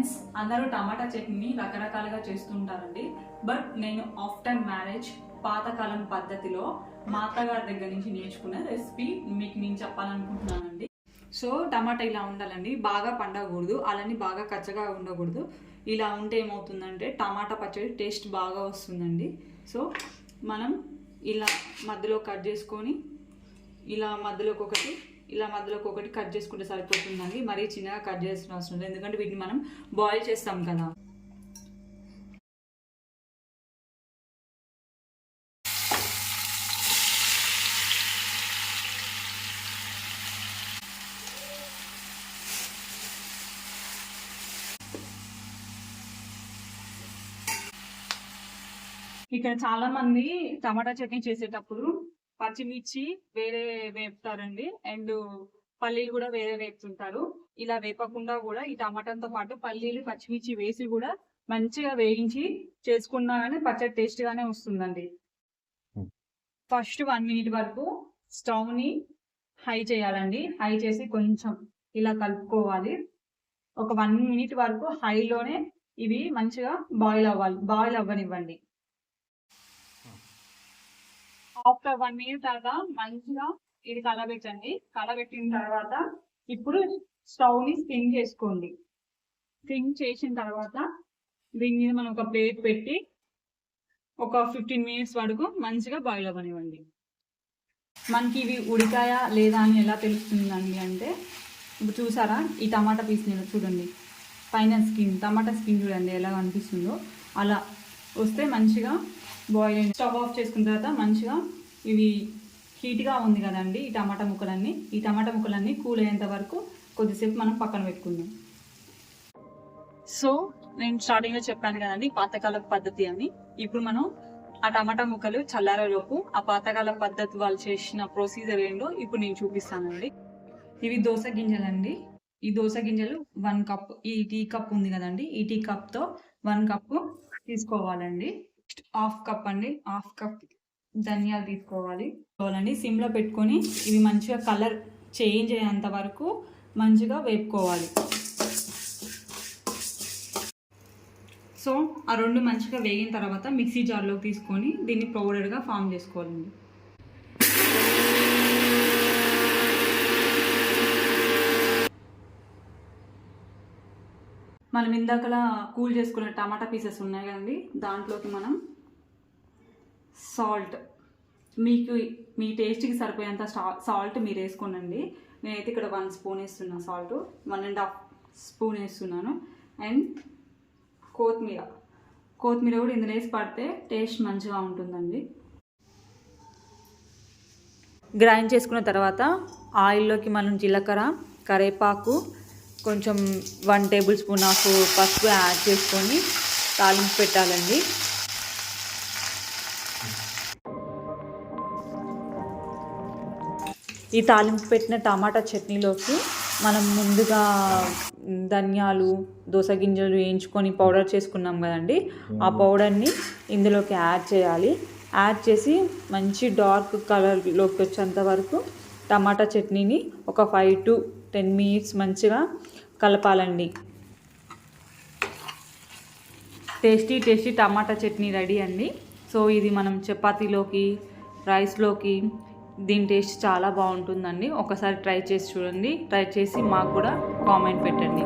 Friends, అందరూ టమాటా చట్నీని రకరకాలుగా చేస్తుంటారండి. బట్ నేను ఆఫ్టర్ మ్యారేజ్ పాతకాలం పద్ధతిలో మా అత్తగారి దగ్గర నుంచి నేర్చుకున్న రెసిపీ మీకు నేను చెప్పాలనుకుంటున్నానండి. సో టమాటా ఇలా ఉండాలండి, బాగా పండకూడదు, అలానే బాగా కచ్చగా ఉండకూడదు. ఇలా ఉంటే ఏమవుతుందంటే టమాటా పచ్చడి టేస్ట్ బాగా వస్తుందండి. సో మనం ఇలా మధ్యలో కట్ చేసుకొని ఇలా మధ్యలోకి ఒకటి కట్ చేసుకుంటే సరిపోతుందండి. మరీ చిన్నగా కట్ చేసిన అవసరం లేదు, ఎందుకంటే వీటిని మనం బాయిల్ చేస్తాం కదా. ఇక్కడ చాలా మంది టమాటా చట్నీ చేసేటప్పుడు పచ్చిమిర్చి వేరే వేపుతారండి, అండ్ పల్లీలు కూడా వేరే వేపుతుంటారు. ఇలా వేపకుండా కూడా ఈ టమాటాతో పాటు పల్లీలు పచ్చిమిర్చి వేసి కూడా మంచిగా వేయించి చేసుకున్నా కానీ పచ్చడి టేస్ట్ గానే వస్తుందండి. ఫస్ట్ 1 minute వరకు స్టవ్ ని హై చేయాలండి. హై చేసి కొంచెం ఇలా కలుపుకోవాలి. ఒక 1 minute వరకు హైలోనే ఇవి మంచిగా బాయిల్ అవ్వనివ్వండి. ఆఫ్టర్ 1 minute తర్వాత మంచిగా ఇది కలబెట్టండి. కలబెట్టిన తర్వాత ఇప్పుడు స్టవ్ ని స్పిన్ చేసుకోండి. స్పిన్ చేసిన తర్వాత దీని మీద మనం ఒక ప్లేట్ పెట్టి ఒక 15 minutes వరకు మంచిగా బాయిల్ అవ్వనివ్వండి. మనకి ఇవి ఉడికాయా లేదా అని ఎలా తెలుస్తుందండి అంటే, ఇప్పుడు చూసారా ఈ టమాటా పీస్ మీద చూడండి, పైన టమాటా స్కిన్ చూడండి ఎలా అనిపిస్తుందో. అలా వస్తే మంచిగా బాయిల్ అయింది. స్టవ్ ఆఫ్ చేసుకున్న తర్వాత మంచిగా ఇవి హీట్గా ఉంది కదండి ఈ టమాటా ముక్కలన్నీ కూల్ అయ్యేంత వరకు కొద్దిసేపు మనం పక్కన పెట్టుకుందాం. సో నేను స్టార్టింగ్లో చెప్పాను కదండి పాతకాల పద్ధతి అని. ఇప్పుడు మనం ఆ టమాటా ముక్కలు చల్లారేలోపు ఆ పాతకాల పద్ధతి వాళ్ళు చేసిన ప్రొసీజర్ ఏంటో ఇప్పుడు నేను చూపిస్తానండి. ఇవి దోస గింజలండి. ఈ దోస గింజలు 1 cup, ఈ టీ కప్ ఉంది కదండి, ఈ టీ కప్తో 1 cup తీసుకోవాలండి. హాఫ్ కప్ ధనియాలు తీసుకోవాలి. సిమ్లో పెట్టుకొని ఇవి మంచిగా కలర్ చేంజ్ అయ్యేంత వరకు మంచిగా వేపుకోవాలి. సో ఆ 2 మంచిగా వేగిన తర్వాత మిక్సీ జార్లోకి తీసుకొని దీన్ని పౌడర్గా ఫామ్ చేసుకోవాలండి. మనం ఇందాకలా కూల్ చేసుకున్న టమాటా పీసెస్ ఉన్నాయి కదండి, దాంట్లోకి మనం సాల్ట్, మీకు మీ టేస్ట్కి సరిపోయేంత సాల్ట్ మీరు వేసుకోనండి. నేనైతే ఇక్కడ 1 spoon వేస్తున్నాను సాల్ట్, 1.5 spoon వేస్తున్నాను. అండ్ కొత్తిమీర కూడా ఇందులో వేసి పడితే టేస్ట్ మంచిగా ఉంటుందండి. గ్రైండ్ చేసుకున్న తర్వాత ఆయిల్లోకి మనం జీలకర్ర, కరివేపాకు, కొంచెం 1 tablespoon ఆఫ్ పసుపు యాడ్ చేసుకొని తాలింపు పెట్టాలండి. ఈ తాలింపు పెట్టిన టమాటా చట్నీలోకి మనం ముందుగా ధనియాలు, దోస గింజలు వేయించుకొని పౌడర్ చేసుకున్నాం కదండి, ఆ పౌడర్ని ఇందులోకి యాడ్ చేయాలి. యాడ్ చేసి మంచి డార్క్ కలర్లోకి వచ్చేంత వరకు టమాటా చట్నీని ఒక 5 to 10 minutes మంచిగా కలపాలండి. టేస్టీ టమాటా చట్నీ రెడీ అండి. సో ఇది మనం చపాతీలోకి, రైస్లోకి దీని టేస్ట్ చాలా బాగుంటుందండి. ఒకసారి ట్రై చేసి చూడండి. ట్రై చేసి మాకు కూడా కామెంట్ పెట్టండి.